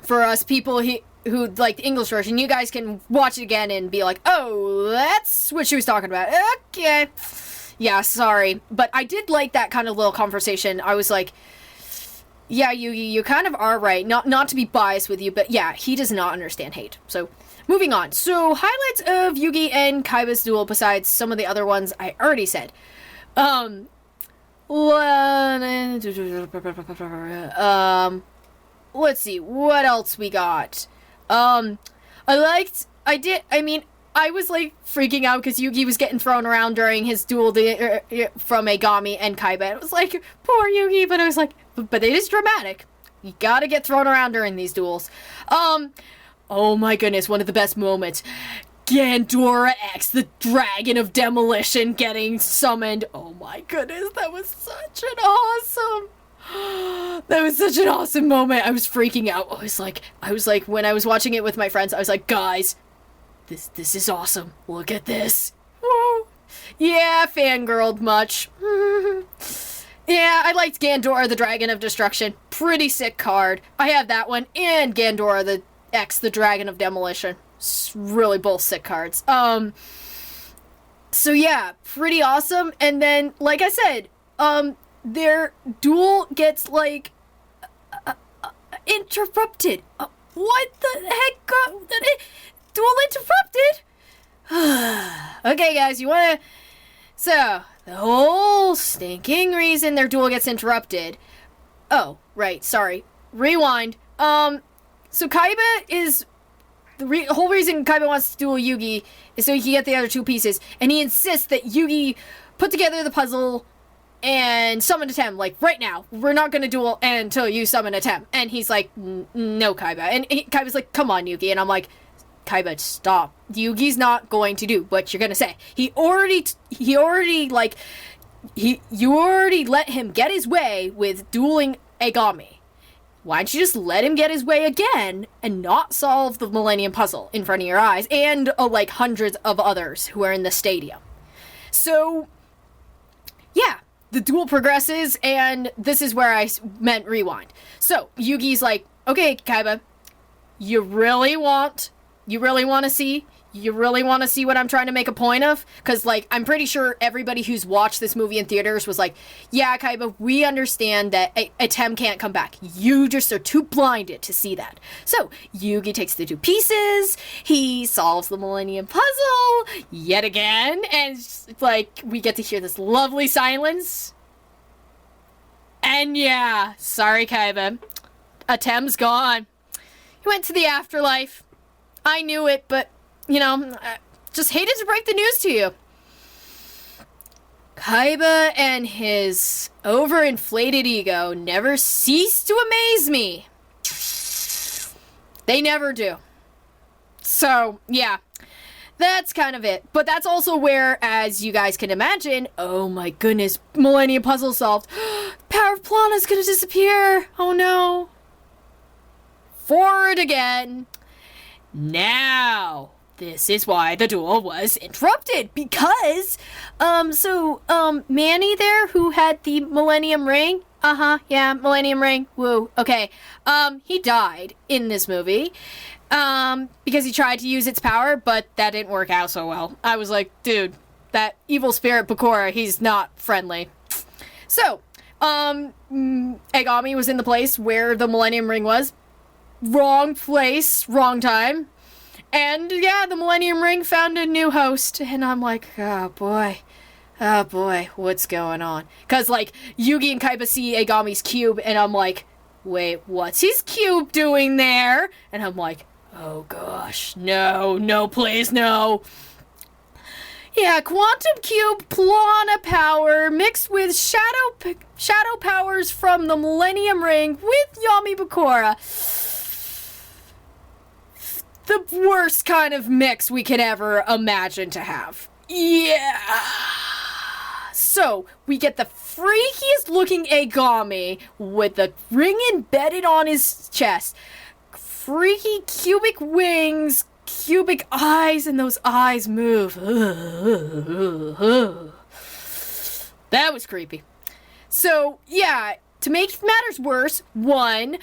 for us people who like the English version, you guys can watch it again and be like, oh, that's what she was talking about. Okay. Yeah, sorry. But I did like that kind of little conversation. I was like, yeah, you kind of are right. Not to be biased with you, but yeah, he does not understand hate. So, moving on. So, highlights of Yugi and Kaiba's duel besides some of the other ones I already said. Let's see, what else we got? I was, like, freaking out because Yugi was getting thrown around during his duel from Agami and Kaiba. It was like, poor Yugi, but I was like, but it is dramatic. You gotta get thrown around during these duels. Oh my goodness, one of the best moments. Gandora X, the Dragon of Demolition, getting summoned. Oh my goodness, that was such an awesome moment. I was freaking out. I was like, when I was watching it with my friends, I was like, guys, this is awesome. Look at this. Woo. Yeah, fangirled much. Yeah, I liked Gandora, the Dragon of Destruction. Pretty sick card. I have that one, and Gandora, the X, the Dragon of Demolition. Really both sick cards. So yeah, pretty awesome. And then, like I said, their duel gets, like, interrupted. What the heck? Duel interrupted? Okay, guys, you wanna... So, the whole stinking reason their duel gets interrupted... Oh, right, sorry. Rewind. So Kaiba is... The whole reason Kaiba wants to duel Yugi is so he can get the other two pieces. And he insists that Yugi put together the puzzle and summon Atem, like, right now. We're not gonna duel until you summon Atem. And he's like, no, Kaiba. And Kaiba's like, come on, Yugi. And I'm like, Kaiba, stop. Yugi's not going to do what you're gonna say. You already let him get his way with dueling Agami. why don't you just let him get his way again and not solve the Millennium Puzzle in front of your eyes and, like, hundreds of others who are in the stadium. So, yeah, the duel progresses, and this is where I meant rewind. So, Yugi's like, okay, Kaiba, you really want to see? You really want to see what I'm trying to make a point of? Because, like, I'm pretty sure everybody who's watched this movie in theaters was like, yeah, Kaiba, we understand that a Tem can't come back. You just are too blinded to see that. So, Yugi takes the 2 pieces, he solves the Millennium Puzzle yet again, and, like, we get to hear this lovely silence. And yeah, sorry, Kaiba, a Tem's gone. He went to the afterlife. I knew it, but you know, I just hated to break the news to you. Kaiba and his overinflated ego never cease to amaze me. They never do. So, yeah, that's kind of it. But that's also where, as you guys can imagine, oh my goodness, Millennium Puzzle solved. Power of Plana's gonna disappear. Oh no. Forward again. Now, this is why the duel was interrupted, because, Manny there, who had the Millennium Ring, yeah, Millennium Ring, woo, okay, he died in this movie, because he tried to use its power, but that didn't work out so well. I was like, dude, that evil spirit Bakura, he's not friendly. So, Agami was in the place where the Millennium Ring was. Wrong place, wrong time. And yeah, the Millennium Ring found a new host, and I'm like, oh boy, what's going on? Because, like, Yugi and Kaiba see Agami's cube, and I'm like, wait, what's his cube doing there? And I'm like, oh gosh, no, please, no. Yeah, Quantum Cube Plana power mixed with shadow powers from the Millennium Ring with Yami Bakura. The worst kind of mix we could ever imagine to have. Yeah. So, we get the freakiest looking Agami with the ring embedded on his chest. Freaky cubic wings, cubic eyes, and those eyes move. That was creepy. So, yeah, to make matters worse, one,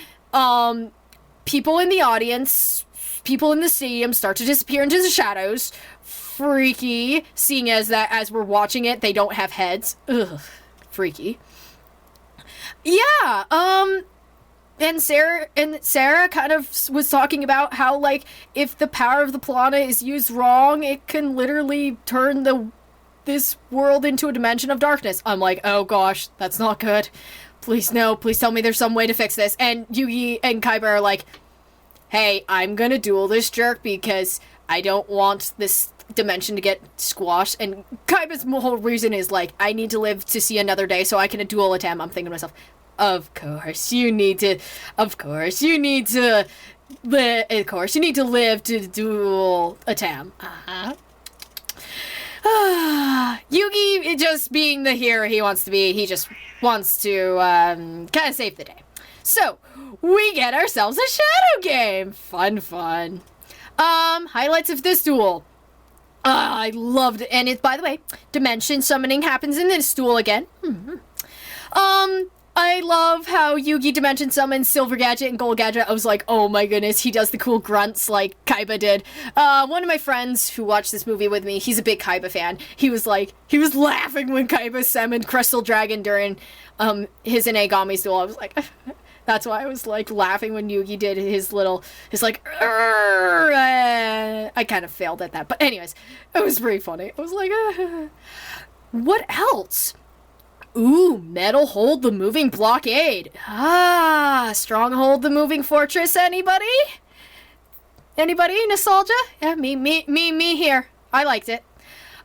people in the audience, people in the stadium start to disappear into the shadows. Freaky, seeing as we're watching it, they don't have heads. Ugh, freaky. Yeah, and Sarah kind of was talking about how, like, if the power of the Plana is used wrong, it can literally turn this world into a dimension of darkness. I'm like, oh gosh, that's not good. Please no, please tell me there's some way to fix this. And Yugi and Kaiba are like, hey, I'm gonna duel this jerk because I don't want this dimension to get squashed. And Kaiba's whole reason is like, I need to live to see another day so I can duel a Tem. I'm thinking to myself, of course you need to live to duel a Tem. Yugi, just being the hero he wants to be, he just wants to kind of save the day. So, we get ourselves a shadow game. Fun. Highlights of this duel. I loved it. And by the way, dimension summoning happens in this duel again. I love how Yugi dimension summons Silver Gadget and Gold Gadget. I was like, oh my goodness, he does the cool grunts like Kaiba did. One of my friends who watched this movie with me, he's a big Kaiba fan. He was laughing when Kaiba summoned Crystal Dragon during his and Agami's duel. I was like, that's why I was like laughing when Yugi did his like, I kind of failed at that. But anyways, it was pretty funny. I was like, what else? Ooh, Metal Hold the Moving Blockade. Stronghold the Moving Fortress, anybody? Anybody? Nostalgia? Yeah, me here. I liked it.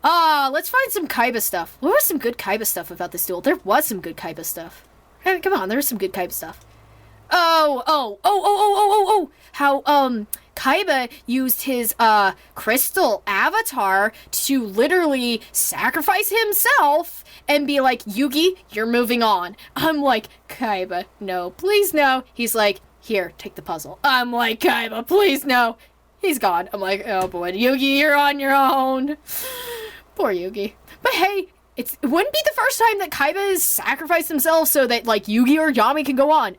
Let's find some Kaiba stuff. What was some good Kaiba stuff about this duel? There was some good Kaiba stuff. Hey, come on, there was some good Kaiba stuff. Oh. How, Kaiba used his, crystal avatar to literally sacrifice himself and be like, Yugi, you're moving on. I'm like, Kaiba, no, please no. He's like, here, take the puzzle. I'm like, Kaiba, please, no. He's gone. I'm like, oh boy, Yugi, you're on your own. Poor Yugi. But hey, it wouldn't be the first time that Kaiba has sacrificed himself so that, like, Yugi or Yami can go on.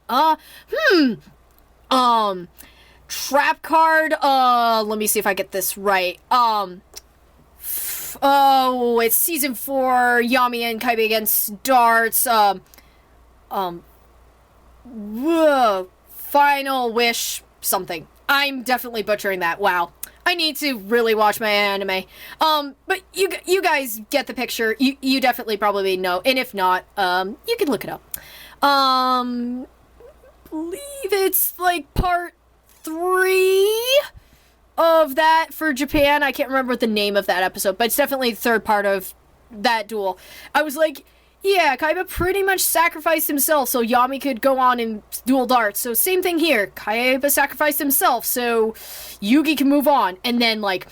Trap card, let me see if I get this right. It's season 4, Yami and Kaiba against Darts, Final Wish something. I'm definitely butchering that. Wow. I need to really watch my anime. But you guys get the picture. You definitely probably know. And if not, you can look it up. Believe it's like part 3 of that for Japan. I can't remember the name of that episode, but it's definitely the third part of that duel. I was like, yeah, Kaiba pretty much sacrificed himself so Yami could go on and duel darts. So same thing here. Kaiba sacrificed himself so Yugi can move on. And then, like,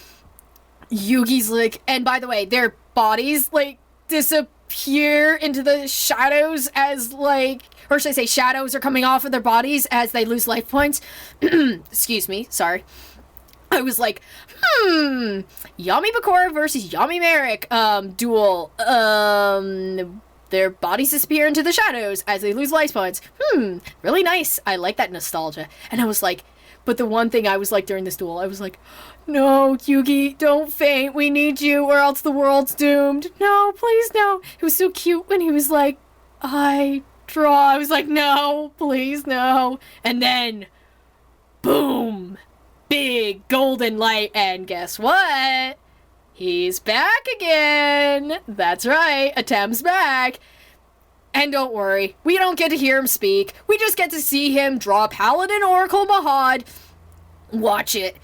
Yugi's like... And by the way, their bodies, like, disappear into the shadows as, like... Or should I say shadows are coming off of their bodies as they lose life points. Excuse me, sorry. I was like, Yami Bakura versus Yami Merrick, duel. Their bodies disappear into the shadows as they lose life points. Really nice. I like that nostalgia. And I was like, but the one thing I was like during this duel, I was like, no, Yugi, don't faint. We need you or else the world's doomed. No, please, no. It was so cute when he was like, I draw. I was like, no, please, no. And then, boom. Big golden light, and guess what? He's back again! That's right, Atem's back! And don't worry, we don't get to hear him speak. We just get to see him draw Paladin Oracle Mahad. Watch it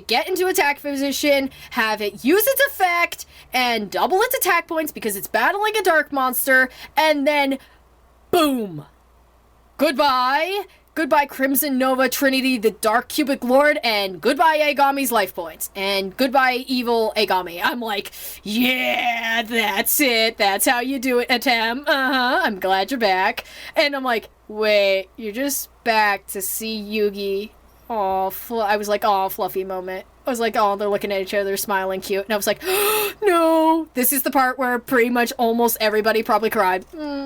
get into attack position, have it use its effect, and double its attack points because it's battling a dark monster, and then, boom! Goodbye! Goodbye, Crimson Nova Trinity, the Dark Cubic Lord, and goodbye, Agami's life points. And goodbye, evil Agami. I'm like, yeah, that's it. That's how you do it, Atem. I'm glad you're back. And I'm like, wait, you're just back to see Yugi. Oh, I was like, oh, fluffy moment. I was like, oh, they're looking at each other, smiling cute. And I was like, no. This is the part where pretty much almost everybody probably cried.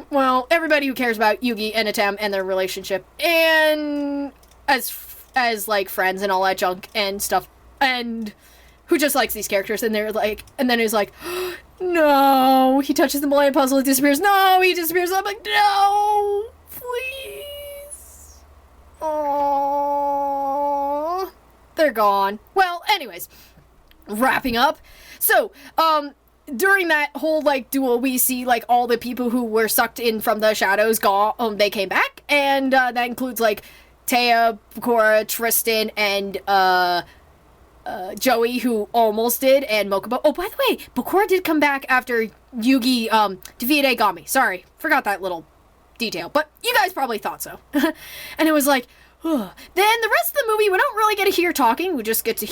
Well, everybody who cares about Yugi and Atem and their relationship. And as like, friends and all that junk and stuff. And who just likes these characters. And they're like, and then he's like, no. He touches the Malayan puzzle, it disappears. No, he disappears. I'm like, no. Please. Aww. They're gone. Well, anyways, wrapping up. So, during that whole, like, duel, we see, like, all the people who were sucked in from the shadows they came back, and, that includes, like, Taya, Bakura, Tristan, and, Joey, who almost did, and Mokuba. Oh, by the way, Bakura did come back after Yugi, defeated Agami. Sorry, forgot that little detail, but you guys probably thought so. And it was like, then the rest of the movie, we don't really get to hear talking. We just get to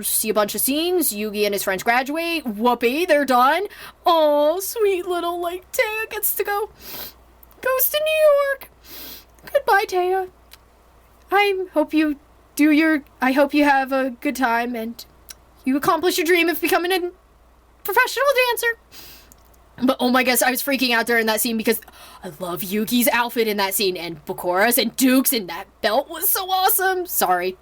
see a bunch of scenes. Yugi and his friends graduate. Whoopee, they're done. Oh, sweet little, like, Taya gets to goes to New York. Goodbye, Taya. I hope you have a good time and you accomplish your dream of becoming a professional dancer. But oh my gosh, I was freaking out during that scene because I love Yugi's outfit in that scene, and Bakura's and Duke's, and that belt was so awesome. Sorry.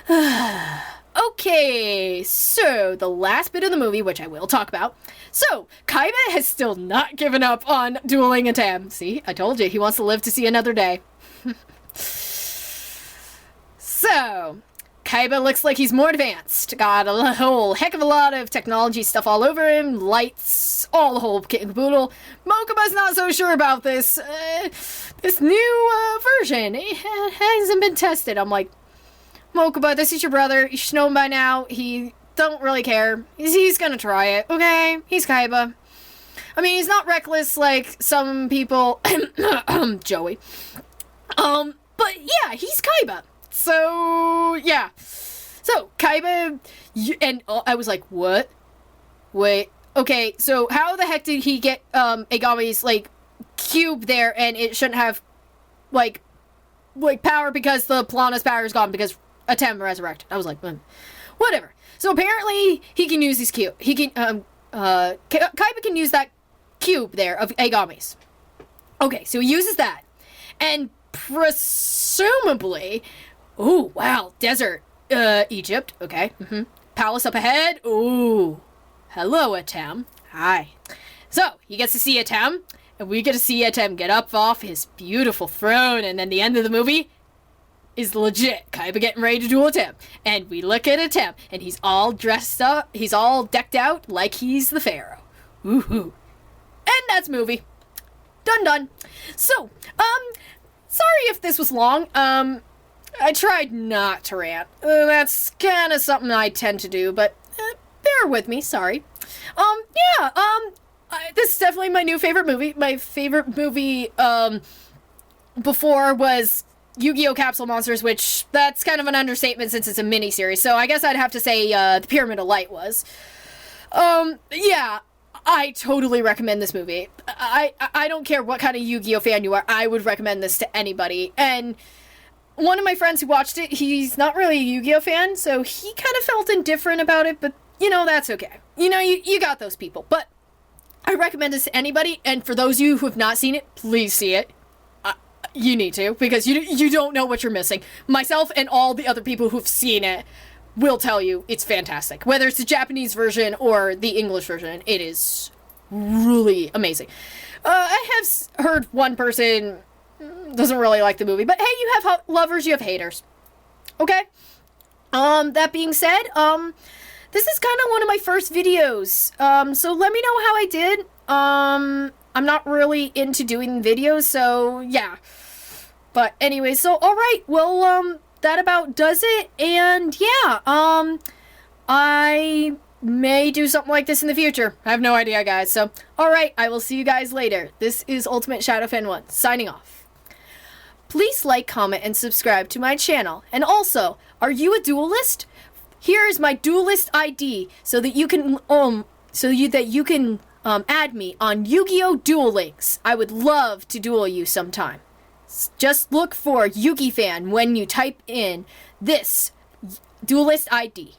Okay, so the last bit of the movie, which I will talk about. So, Kaiba has still not given up on dueling Atem. See, I told you, he wants to live to see another day. So, Kaiba looks like he's more advanced. Got a whole heck of a lot of technology stuff all over him. Lights, all the whole kit and caboodle. Mokuba's not so sure about this new version. It hasn't been tested. I'm like, Mokuba, this is your brother. You should know him by now. He don't really care. He's gonna try it, okay? He's Kaiba. I mean, he's not reckless like some people. Joey. But yeah, he's Kaiba. So, yeah. So, Kaiba, and I was like, what? Wait, okay, so how the heck did he get, Agami's, like, cube there, and it shouldn't have, like, like power because the Piranha's power is gone because Atem resurrected. I was like, whatever. So apparently he can use his cube. He can, Kaiba can use that cube there of Agami's. Okay, so he uses that. And presumably, ooh, wow, desert, Egypt, okay, Palace up ahead, ooh, hello, Atem, hi. So, he gets to see Atem, and we get to see Atem get up off his beautiful throne, and then the end of the movie is legit Kaiba getting ready to duel Atem. And we look at Atem, and he's all dressed up, he's all decked out like he's the pharaoh. Woohoo. And that's movie. Done. So, sorry if this was long. I tried not to rant. That's kind of something I tend to do, but bear with me, sorry. This is definitely my new favorite movie. My favorite movie, before was Yu-Gi-Oh! Capsule Monsters, which that's kind of an understatement since it's a mini-series, so I guess I'd have to say, The Pyramid of Light was. I totally recommend this movie. I don't care what kind of Yu-Gi-Oh! Fan you are, I would recommend this to anybody. And one of my friends who watched it, he's not really a Yu-Gi-Oh! Fan, so he kind of felt indifferent about it, but, that's okay. You got those people. But I recommend this to anybody, and for those of you who have not seen it, please see it. You need to, because you don't know what you're missing. Myself and all the other people who've seen it will tell you it's fantastic. Whether it's the Japanese version or the English version, it is really amazing. I have heard one person doesn't really like the movie, but hey, you have lovers, you have haters. Okay? That being said, this is kind of one of my first videos, so let me know how I did. I'm not really into doing videos, so yeah. But anyway, so alright, well, that about does it, and yeah, I may do something like this in the future. I have no idea, guys, so alright, I will see you guys later. This is Ultimate Shadow Fan 1, signing off. Please like, comment, and subscribe to my channel, and also, are you a duelist? Here is my duelist ID, so that you can, add me on Yu-Gi-Oh! Duel Links. I would love to duel you sometime. Just look for Yugi Fan when you type in this duelist ID.